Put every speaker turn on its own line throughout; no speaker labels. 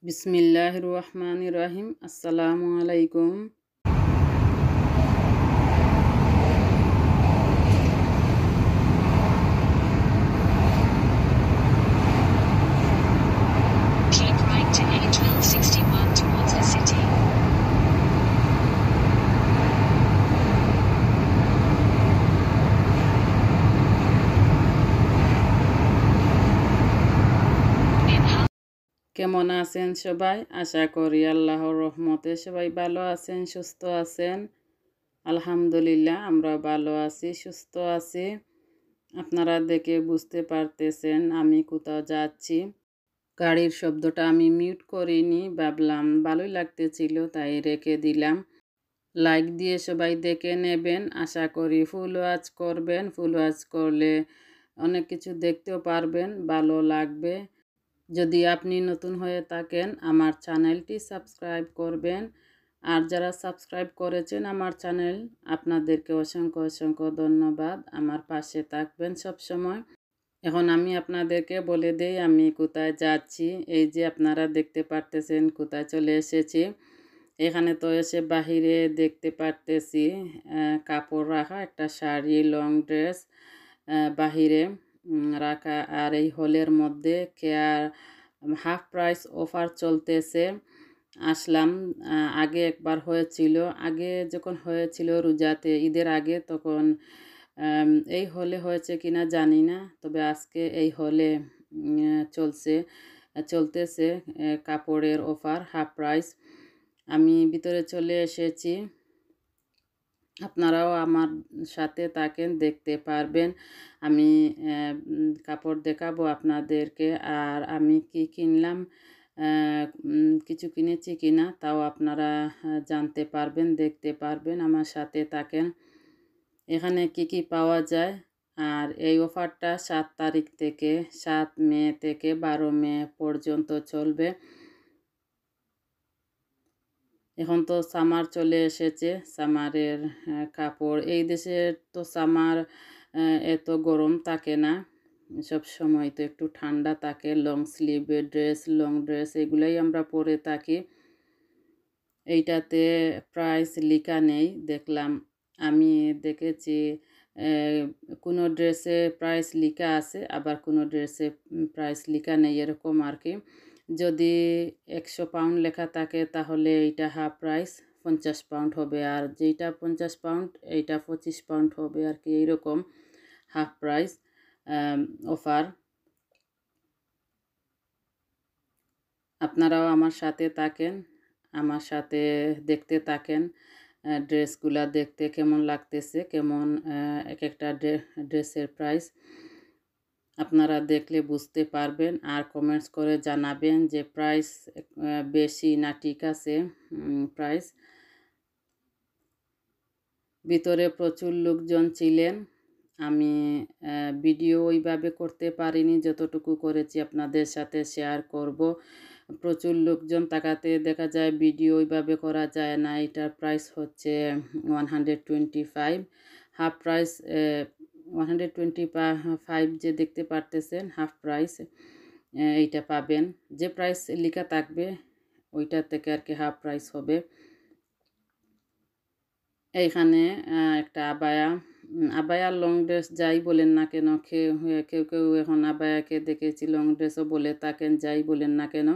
বিসমিল্লাহির রহমানির রহিম। আসসালামু আলাইকুম।
Keep right to Edgeville 61 towards the city. In
কেমন আছেন সবাই? আশা করি আল্লাহর রহমতে সবাই ভালো আছেন, সুস্থ আছেন। আলহামদুলিল্লাহ, আমরা ভালো আছি, সুস্থ আছি। আপনারা দেখে বুঝতে পারতেছেন আমি কোথাও যাচ্ছি। গাড়ির শব্দটা আমি মিউট করিনি, ভাবলাম ভালোই লাগতেছিল তাই রেখে দিলাম। লাইক দিয়ে সবাই দেখে নেবেন। আশা করি ফুল ওয়াচ করবেন। ফুল ওয়াচ করলে অনেক কিছু দেখতেও পারবেন, ভালো লাগবে। যদি আপনি নতুন হয়ে থাকেন আমার চ্যানেলটি সাবস্ক্রাইব করবেন। আর যারা সাবস্ক্রাইব করেছেন আমার চ্যানেল, আপনাদেরকে অসংখ্য অসংখ্য ধন্যবাদ। আমার পাশে থাকবেন সব সময়। এখন আমি আপনাদেরকে বলে দেই আমি কোথায় যাচ্ছি। এই যে আপনারা দেখতে পারতেছেন কোথায় চলে এসেছি। এখানে তো এসে বাহিরে দেখতে পারতেছি কাপড় রাখা, একটা শাড়ি, লং ড্রেস বাহিরে রাখা। আর এই হলের মধ্যে কেয়ার হাফ প্রাইস অফার চলতেছে। আসলাম, আগে একবার হয়েছিল, আগে যখন হয়েছিল রোজাতে, ঈদের আগে, তখন এই হলে হয়েছে কিনা জানি না, তবে আজকে এই হলে চলতেছে কাপড়ের অফার হাফ প্রাইস। আমি ভিতরে চলে এসেছি, আপনারাও আমার সাথে থাকেন, দেখতে পারবেন। আমি কাপড় দেখাবো আপনাদেরকে, আর আমি কি কিনলাম, কিছু কিনেছি কিনা তাও আপনারা জানতে পারবেন, দেখতে পারবেন। আমার সাথে থাকেন। এখানে কি কি পাওয়া যায়, আর এই অফারটা 7 তারিখ থেকে 7 মে থেকে 12 মে পর্যন্ত চলবে। এখন তো সামার চলে এসেছে, সামারের কাপড়, এই দেশের তো সামার এত গরম থাকে না, সব সময় তো একটু ঠান্ডা থাকে। লং স্লিভের ড্রেস, লং ড্রেস এগুলাই আমরা পরে থাকি। এইটাতে প্রাইস লেখা নেই, দেখলাম, আমি দেখেছি কোনো ড্রেসে প্রাইস লেখা আছে, আবার কোনো ড্রেসে প্রাইস লেখা নেই, এরকম আর কি। যদি 100 পাউন্ড লেখা থাকে তাহলে এইটা হাফ প্রাইস 50 পাউন্ড হবে, আর যেইটা 50 পাউন্ড এইটা 25 পাউন্ড হবে আর কি, এইরকম হাফ প্রাইস অফার। আপনারাও আমার সাথে থাকেন, আমার সাথে দেখতে থাকেন ড্রেসগুলা দেখতে কেমন লাগতেছে, কেমন এক একটা ড্রেসের প্রাইস আপনারা দেখলে বুঝতে পারবেন। আর কমেন্টস করে জানাবেন যে প্রাইস বেশি না ঠিক আছে প্রাইস। ভিতরে প্রচুর লোকজন ছিলেন, আমি ভিডিও ওইভাবে করতে পারিনি, যতটুকু করেছি আপনাদের সাথে শেয়ার করব। প্রচুর লোকজন থাকাতে দেখা যায় ভিডিও ওইভাবে করা যায় না। এটার প্রাইস হচ্ছে 125, হাফ প্রাইস 125 যে দেখতে পারতেছেন হাফ প্রাইস এইটা পাবেন। যে প্রাইস লেখা থাকবে ওইটা থেকে আর কি হাফ প্রাইস হবে। এইখানে একটা আবায়া লং ড্রেস যাই বলেন না কেন, কেউ কেউ এখন আবায়াকে দেখেছি লং ড্রেসও বলে থাকেন, যাই বলেন না কেন।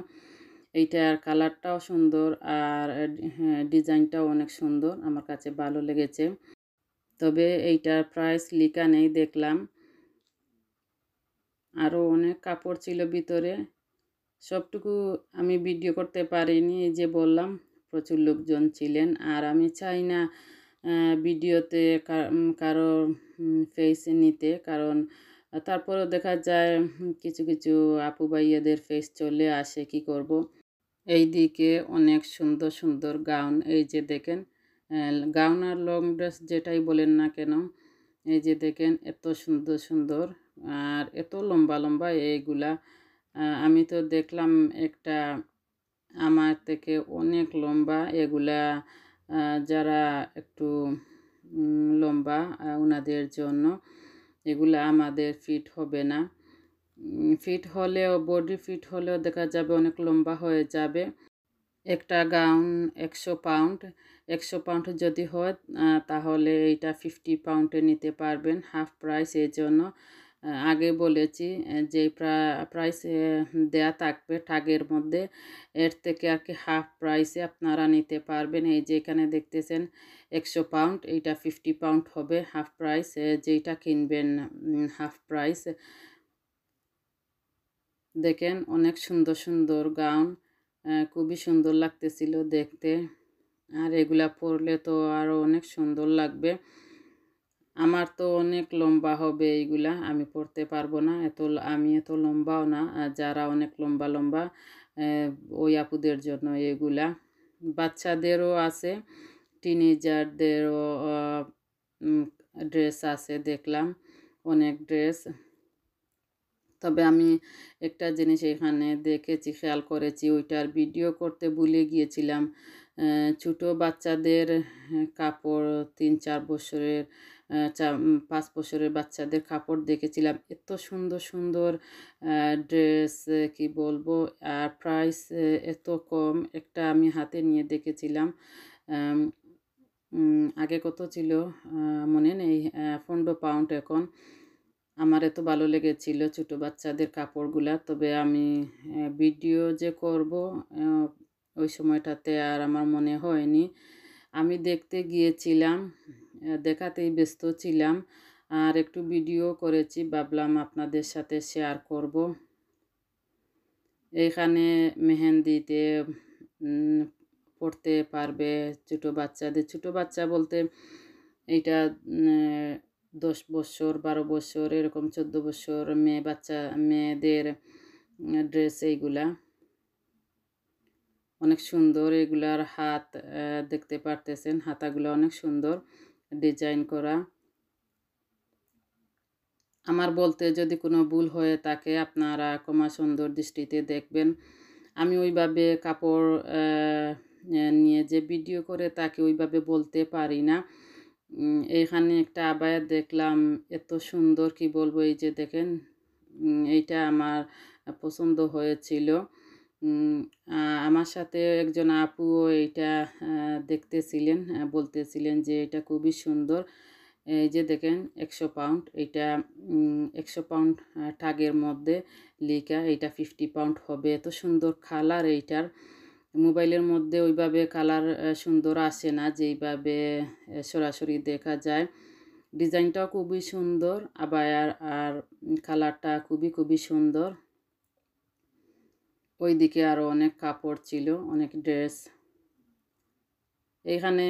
এইটার কালারটাও সুন্দর, আর ডিজাইনটাও অনেক সুন্দর, আমার কাছে ভালো লেগেছে। তবে এইটার প্রাইস লেখা নেই দেখলাম। আরও অনেক কাপড় ছিল ভিতরে, সবটুকু আমি ভিডিও করতে পারিনি, এই যে বললাম প্রচুর লোকজন ছিলেন। আর আমি চাই না ভিডিওতে কারো ফেস নিতে, কারণ তারপরেও দেখা যায় কিছু কিছু আপু ভাইয়াদের ফেস চলে আসে, কি করব। এই দিকে অনেক সুন্দর সুন্দর গাউন, এই যে দেখেন, গাউন আর লং ড্রেস যেটাই বলেন না কেন, এই যে দেখেন এত সুন্দর সুন্দর আর এত লম্বা লম্বা এইগুলা। আমি তো দেখলাম একটা আমার থেকে অনেক লম্বা এগুলা। যারা একটু লম্বা ওনাদের জন্য, এগুলা আমাদের ফিট হবে না। ফিট হলেও, বডি ফিট হলেও দেখা যাবে অনেক লম্বা হয়ে যাবে। একটা গাউন 100 পাউন্ড, 100 পাউন্ড যদি হয় তাহলে এইটা 50 পাউন্ডে নিতে পারবেন, হাফ প্রাইস। এই জন্য আগে বলেছি যে প্রাইস দেয়া থাকবে ট্যাগের মধ্যে, এর থেকে আর কি হাফ প্রাইসে আপনারা নিতে পারবেন। এই যে এখানে দেখতেছেন 100 পাউন্ড, এইটা 50 পাউন্ড হবে হাফ প্রাইস। যেইটা কিনবেন হাফ প্রাইস। দেখেন অনেক সুন্দর সুন্দর গাউন, খুবই সুন্দর লাগতেছিল দেখতে। আর এগুলা পরলে তো আরও অনেক সুন্দর লাগবে। আমার তো অনেক লম্বা হবে এইগুলা, আমি পরতে পারবো না, আমি এত লম্বাও না। যারা অনেক লম্বা লম্বা ওই আপুদের জন্য এগুলা। বাচ্চাদেরও আছে, টিনেজারদেরও ড্রেস আছে, দেখলাম অনেক ড্রেস। তবে আমি একটা জিনিস এখানে দেখেছি, খেয়াল করেছি, ওইটার ভিডিও করতে ভুলে গিয়েছিলাম। ছোটো বাচ্চাদের কাপড়, 3-4 বছরের 5 বছরের বাচ্চাদের কাপড় দেখেছিলাম। এত সুন্দর সুন্দর ড্রেস, কি বলবো, আর প্রাইস এত কম। একটা আমি হাতে নিয়ে দেখেছিলাম, আগে কত ছিল মনে নেই, 15 পাউন্ড এখন। আমার এত ভালো লেগেছিল ছোটো বাচ্চাদের কাপড়গুলা। তবে আমি ভিডিও যে করব ওই সময়টাতে আর আমার মনে হয়নি। আমি দেখতে গিয়েছিলাম, দেখাতেই ব্যস্ত ছিলাম, আর একটু ভিডিও করেছি, ভাবলাম আপনাদের সাথে শেয়ার করব। এইখানে মেহেন্দিতে পড়তে পারবে ছোটো বাচ্চাদের। ছোটো বাচ্চা বলতে এইটা 10 বছর, 12 বছর, এরকম 14 বছর মেয়েদের ড্রেস এইগুলা। অনেক সুন্দর এগুলার হাত, দেখতে পারতেছেন হাতাগুলো অনেক সুন্দর ডিজাইন করা। আমার বলতে যদি কোনো ভুল হয়ে থাকে আপনারা ক্ষমা সুন্দর দৃষ্টিতে দেখবেন। আমি ওইভাবে কাপড় নিয়ে যে ভিডিও করে তাকে ওইভাবে বলতে পারি না। এইখানে একটা আবায়া দেখলাম, এত সুন্দর, কি বলবো, এই যে দেখেন, এইটা আমার পছন্দ হয়েছিল। আমার সাথে একজন আপুও এইটা দেখতেছিলেন, বলতেছিলেন যে এটা খুবই সুন্দর। এই যে দেখেন 100 পাউন্ড, এইটা 100 পাউন্ড ট্যাগের মধ্যে লেখা, এইটা 50 পাউন্ড হবে। এত সুন্দর কালার এইটার, মোবাইলের মধ্যে ওইভাবে কালার সুন্দর আসে না যেইভাবে সরাসরি দেখা যায়। ডিজাইনটাও খুবই সুন্দর, আবায়ার আর কালারটা খুবই খুবই সুন্দর। ওইদিকে আরও অনেক কাপড় ছিল, অনেক ড্রেস। এখানে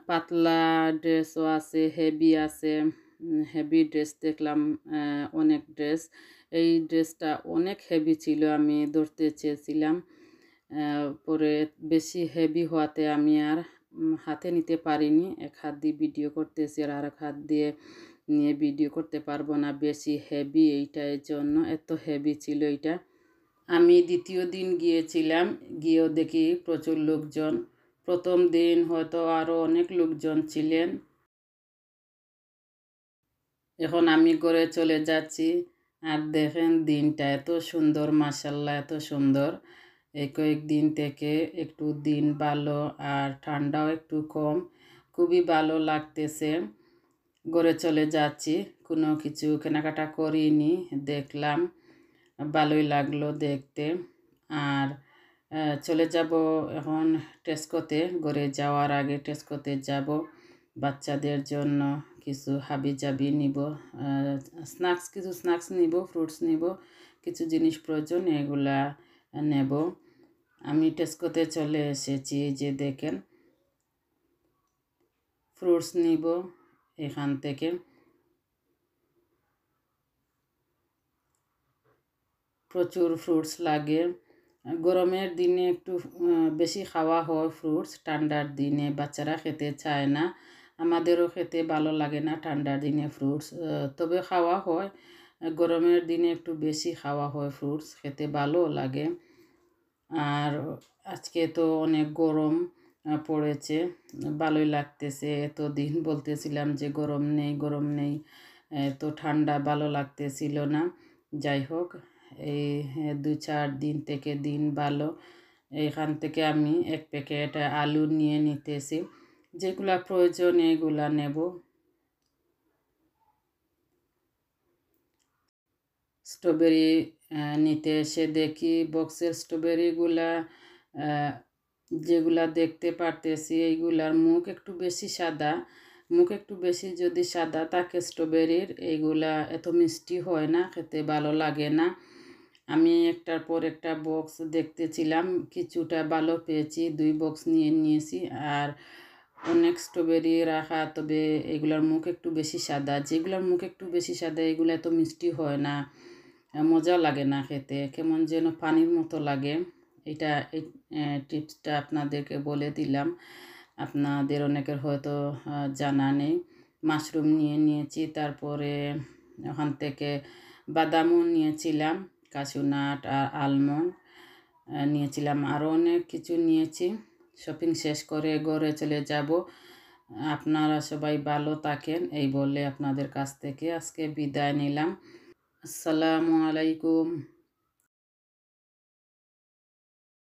পাতলা ড্রেসও আছে, হেভি আছে। হেভি ড্রেস দেখলাম অনেক ড্রেস। এই ড্রেসটা অনেক হেভি ছিল, আমি ধরতে চেয়েছিলাম, পরে বেশি হেভি হওয়াতে আমি আর হাতে নিতে পারিনি। এক হাত দিয়ে ভিডিও করতেছি আর আরেক হাত দিয়ে নিয়ে ভিডিও করতে পারবো না, বেশি হেভি এইটা, এর জন্য এত হেভি ছিল এইটা। আমি দ্বিতীয় দিন গিয়েছিলাম, গিয়েও দেখি প্রচুর লোকজন। প্রথম দিন হয়তো আরও অনেক লোকজন ছিলেন। এখন আমি ঘরে চলে যাচ্ছি, আর দেখেন দিনটা এত সুন্দর, মাশাল্লাহ এত সুন্দর। এই কয়েকদিন থেকে একটু দিন ভালো, আর ঠান্ডাও একটু কম, খুবই ভালো লাগতেছে। ঘরে চলে যাচ্ছি, কোনো কিছু কেনাকাটা করিনি, দেখলাম ভালোই লাগলো দেখতে। আর চলে যাব এখন টেস্কোতে। ঘরে যাওয়ার আগে টেস্কোতে যাব, বাচ্চাদের জন্য কিছু হাবি জাবি নিব, কিছু স্ন্যাক্স নিব, ফ্রুটস নিব, কিছু জিনিস প্রয়োজন এগুলা নেব। আমি টেস্কোতে চলে এসেছি, এই যে দেখেন ফ্রুটস নিব এখান থেকে। প্রচুর ফ্রুটস লাগে, গরমের দিনে একটু বেশি খাওয়া হয় ফ্রুটস, ঠান্ডার দিনে বাচ্চারা খেতে চায় না, আমাদেরও খেতে ভালো লাগে না ঠান্ডার দিনে ফ্রুটস, তবে খাওয়া হয়। গরমের দিনে একটু বেশি খাওয়া হয় ফ্রুটস, খেতে ভালো লাগে। আর আজকে তো অনেক গরম পড়েছে, ভালোই লাগতেছে। এতদিন বলতেছিলাম যে গরম নেই গরম নেই, তো ঠান্ডা ভালো লাগতেছিল না। যাই হোক, এই 2-4 দিন থেকে দিন ভালো। এখান থেকে আমি 1 প্যাকেট আলু নিয়ে নিতেছি, যেগুলা প্রয়োজন এগুলা নেব। স্ট্রবেরি নিতে এসে দেখি বক্সের স্ট্রবেরিগুলা যেগুলা দেখতে পারতেছি এইগুলার মুখ একটু বেশি সাদা। মুখ একটু বেশি যদি সাদা থাকে স্ট্রবেরির, এইগুলা এত মিষ্টি হয় না, খেতে ভালো লাগে না। আমি একটার পর একটা বক্স দেখতেছিলাম, কিছুটা ভালো পেয়েছি, 2 বক্স নিয়ে নিয়েছি। আর অনেক স্ট্রবেরি রাখা, তবে এগুলার মুখ একটু বেশি সাদা। যেগুলার মুখ একটু বেশি সাদা এগুলো এত মিষ্টি হয় না, মজা লাগে না খেতে, কেমন যেন পানির মতো লাগে। এই টিপসটা আপনাদেরকে বলে দিলাম, আপনাদের অনেকের হয়তো জানা নেই। মাশরুম নিয়ে নিয়েছি, তারপরে ওখান থেকে বাদামও নিয়েছিলাম, কাজু নাট আর আলমন্ড নিয়েছিলাম, আরও অনেক কিছু নিয়েছি। শপিং শেষ করে ঘরে চলে যাব। আপনারা সবাই ভালো থাকেন এই বলে আপনাদের কাছ থেকে আজকে বিদায় নিলাম। আসসালামু আলাইকুম।